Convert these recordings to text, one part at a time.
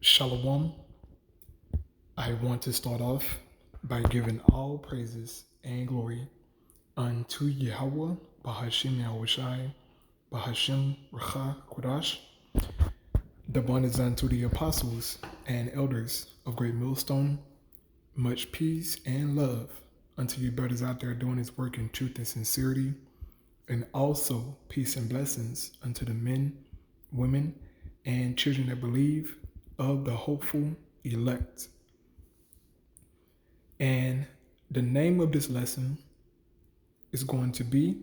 Shalom. I want to start off by giving all praises and glory unto Yahweh, Bahashim Yahushai, Bahashim Racha Kodash. The one is unto the apostles and elders of Great Millstone. Much peace and love unto you brothers out there doing this work in truth and sincerity. And also peace and blessings unto the men, women, and children that believe of the hopeful elect. And the name of this lesson is going to be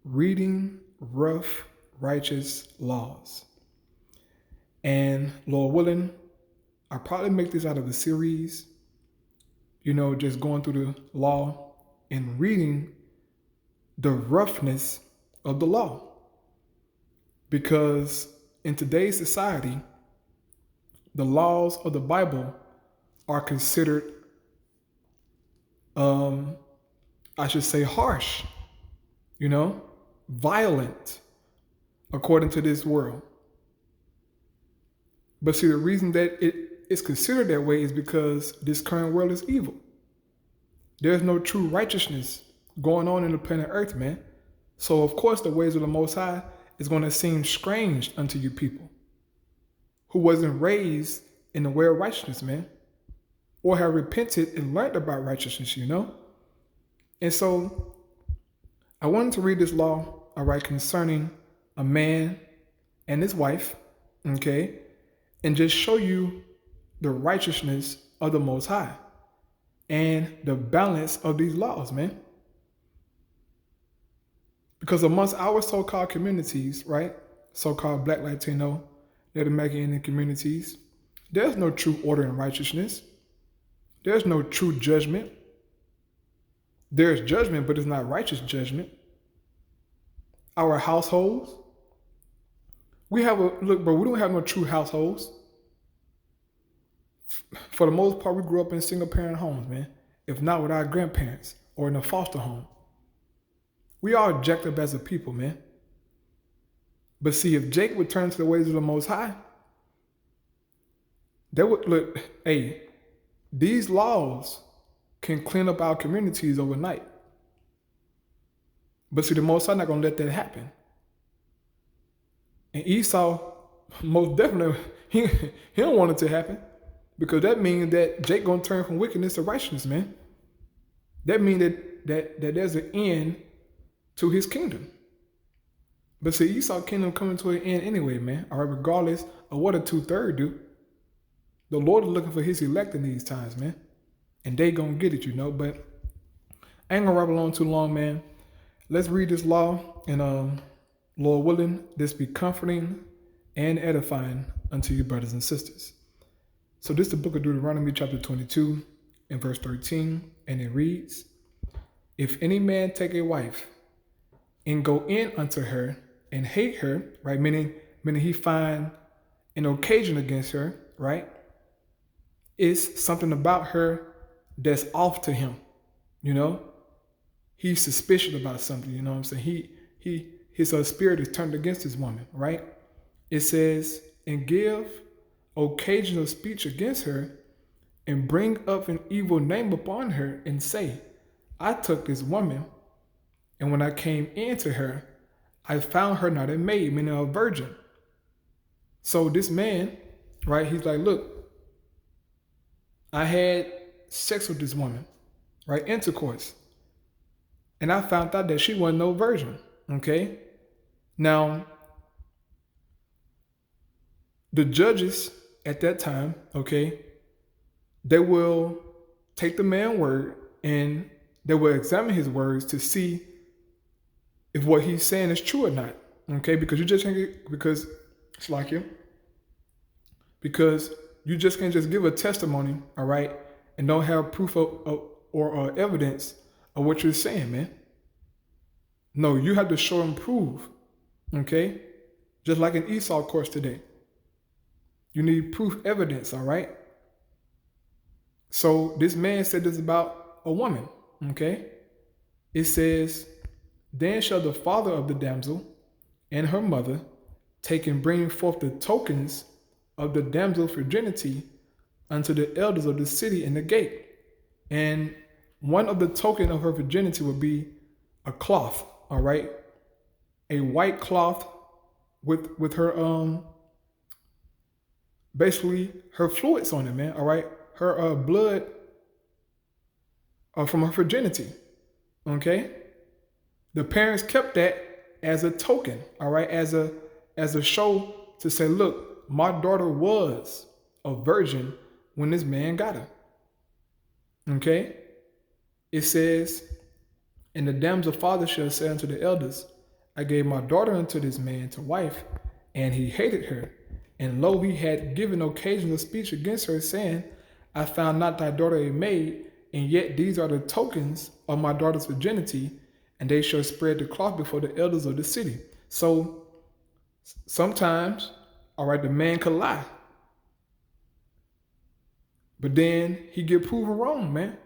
Reading Rough Righteous Laws. And Lord willing, I'll probably make this out of a series, just going through the law and reading the roughness of the law. Because in today's society, the laws of the Bible are considered, harsh, violent, according to this world. But see, the reason that it is considered that way is because this current world is evil. There's no true righteousness going on in the planet Earth, man. So, of course, the ways of the Most High is going to seem strange unto you people who wasn't raised in the way of righteousness, man, or have repented and learned about righteousness, And so I wanted to read this law, concerning a man and his wife, and just show you the righteousness of the Most High and the balance of these laws, man. Because amongst our so-called communities, so-called Black, Latino, Native American Indian communities, there's no true order and righteousness. There's no true judgment. There's judgment, but it's not righteous judgment. Our households, we don't have no true households. For the most part, we grew up in single parent homes, man. If not with our grandparents or in a foster home. We are jacked up as a people, man. But see, if Jake would turn to the ways of the Most High, these laws can clean up our communities overnight. But see, the Most High not going to let that happen. And Esau, most definitely, he don't want it to happen. Because that means that Jake going to turn from wickedness to righteousness, man. That means that there's an end to his kingdom. But see, Esau's kingdom coming to an end anyway, man. All right, regardless of what a 2/3 do. The Lord is looking for his elect in these times, man. And they gonna get it, But I ain't gonna rabble on too long, man. Let's read this law, and Lord willing, this be comforting and edifying unto you brothers and sisters. So this is the book of Deuteronomy chapter 22 and verse 13, and it reads, "If any man take a wife and go in unto her and hate her," right? Meaning he find an occasion against her, right? It's something about her that's off to him, He's suspicious about something, you know what I'm saying? His spirit is turned against this woman, right? It says, "And give occasion of speech against her, and bring up an evil name upon her, and say, I took this woman, and when I came into her, I found her not a maid," meaning a virgin. So this man, right, he's like, look, I had sex with this woman, right, intercourse, and I found out that she wasn't no virgin, okay? Now, the judges at that time, they will take the man's word and they will examine his words to see if what he's saying is true or not, Because you just can't, because it's like you, because you just can't just give a testimony, all right, and don't have proof or evidence of what you're saying, man. No, you have to show and prove, Just like in Esau course today. You need proof evidence, all right? So this man said this about a woman, It says, "Then shall the father of the damsel and her mother take and bring forth the tokens of the damsel's virginity unto the elders of the city in the gate. And one of the token of her virginity would be a cloth, all right? A white cloth with her basically her fluids on it, man, all right? Her blood from her virginity, okay? The parents kept that as a token, all right, as a show to say, look, my daughter was a virgin when this man got her. Okay? It says, and the damsel father shall say unto the elders, I gave my daughter unto this man to wife, and he hated her. And lo, he had given occasion of speech against her, saying, I found not thy daughter a maid, and yet these are the tokens of my daughter's virginity, and they shall spread the cloth before the elders of the city. So sometimes, all right, the man could lie, but then he get proven wrong, man.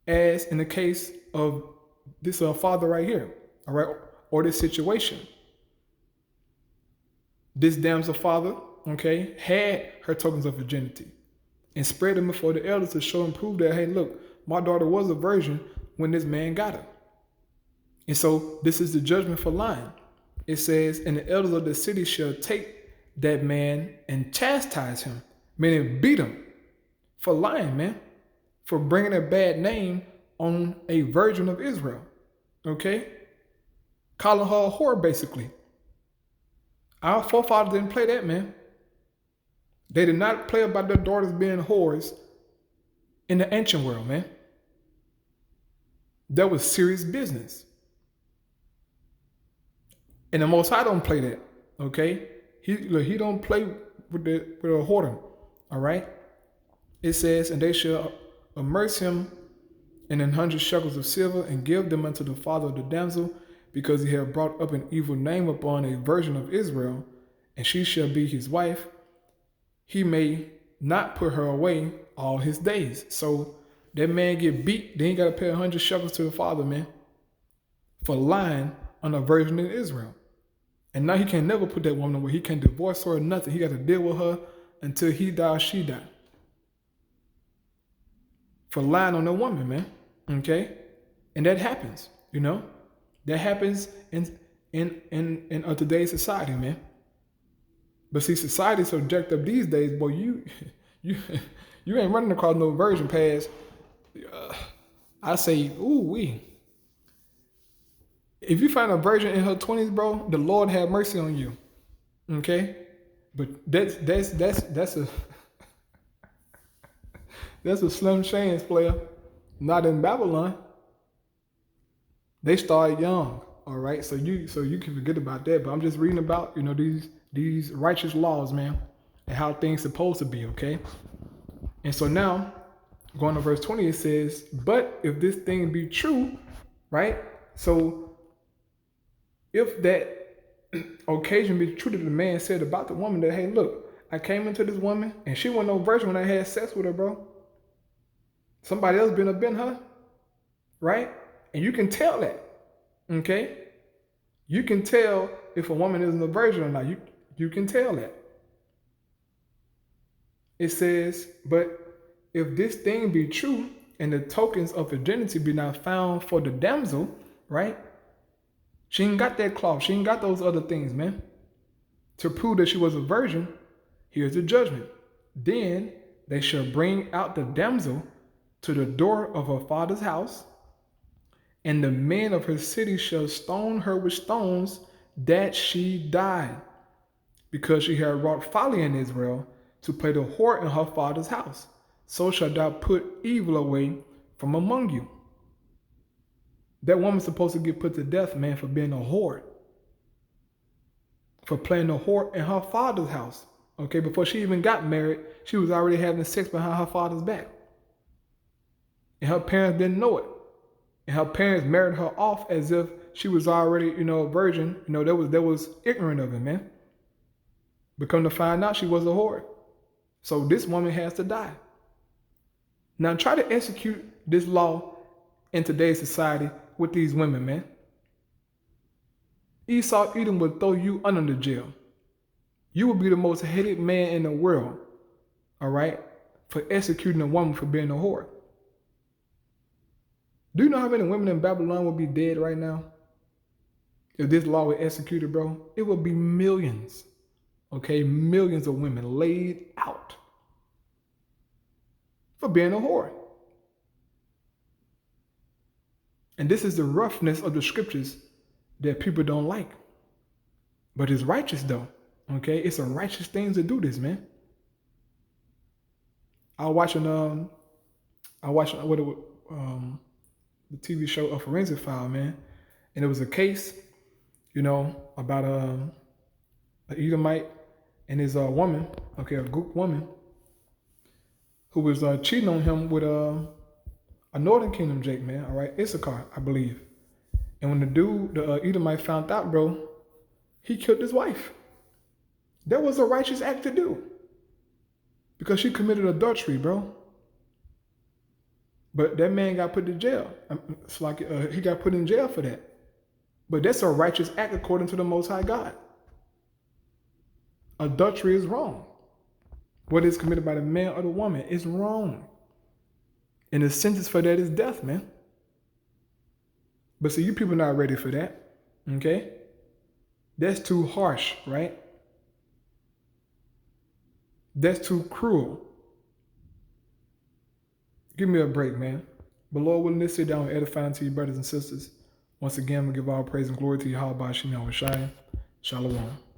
As in the case of this father right here, all right, or this situation. This damsel father, okay, had her tokens of virginity and spread them before the elders to show and prove that, hey, look, my daughter was a virgin when this man got her. And so this is the judgment for lying. It says, and the elders of the city shall take that man and chastise him, meaning beat him for lying, man, for bringing a bad name on a virgin of Israel, okay? Calling her a whore, basically. Our forefathers didn't play that, man. They did not play about their daughters being whores in the ancient world, man. That was serious business. And the Most High don't play that, okay? He don't play with a whoredom, all right? It says, and they shall immerse him in 100 shekels of silver and give them unto the father of the damsel, because he had brought up an evil name upon a virgin of Israel, and she shall be his wife. He may not put her away all his days. So that man get beat, then he got to pay 100 shekels to the father, man, for lying on a virgin in Israel. And now he can never put that woman away. He can't divorce her or nothing. He got to deal with her until he die or she die. For lying on a woman, man. Okay? And that happens, you know? That happens in today's society, man. But see, society's so jacked up these days, boy, you ain't running across no virgin past. I say, ooh wee. If you find a virgin in her 20s, bro, the Lord have mercy on you. Okay? But that's a that's a slim chance, player. Not in Babylon. They start young, all right? So you can forget about that. But I'm just reading about, you know, these righteous laws, man, and how things supposed to be, okay? And so now, going to verse 20, it says, but if this thing be true, right? So if that occasion be true that the man said about the woman that, hey, look, I came into this woman and she wasn't no virgin when I had sex with her, bro. Somebody else been up in her, right? And you can tell that, okay? You can tell if a woman isn't a virgin or not. You can tell that. It says, but if this thing be true and the tokens of virginity be not found for the damsel, right? She ain't got that cloth. She ain't got those other things, man. To prove that she was a virgin, here's the judgment. Then they shall bring out the damsel to the door of her father's house, and the men of her city shall stone her with stones that she died, because she had wrought folly in Israel to play the whore in her father's house. So shalt thou put evil away from among you. That woman's supposed to get put to death, man, for being a whore. For playing the whore in her father's house. Okay, before she even got married, she was already having sex behind her father's back. And her parents didn't know it. And her parents married her off as if she was already, you know, a virgin. You know, that was ignorant of it, man. But come to find out, she was a whore. So this woman has to die. Now try to execute this law in today's society with these women, man. Esau Edom will throw you under the jail. You will be the most hated man in the world, all right, for executing a woman for being a whore. Do you know how many women in Babylon would be dead right now if this law were executed, bro? It would be millions, okay? Millions of women laid out for being a whore. And this is the roughness of the scriptures that people don't like. But it's righteous though, okay? It's a righteous thing to do this, man. I was watching the TV show A Forensic File, man, and it was a case, about an Edomite and his woman, okay, a Greek woman, who was cheating on him with a Northern Kingdom Jake, man, all right, Issachar, I believe. And when the Edomite found out, bro, he killed his wife. That was a righteous act to do because she committed adultery, bro. But that man got put in jail. It's like he got put in jail for that. But that's a righteous act according to the Most High God. Adultery is wrong. Whether it's committed by the man or the woman, it's wrong. And the sentence for that is death, man. But see, you people not ready for that, okay? That's too harsh, right? That's too cruel. Give me a break, man. But Lord willing, let's sit down and edify to you, brothers and sisters. Once again, we give all praise and glory to Yahweh Shem Yahweh Shai. Shalom.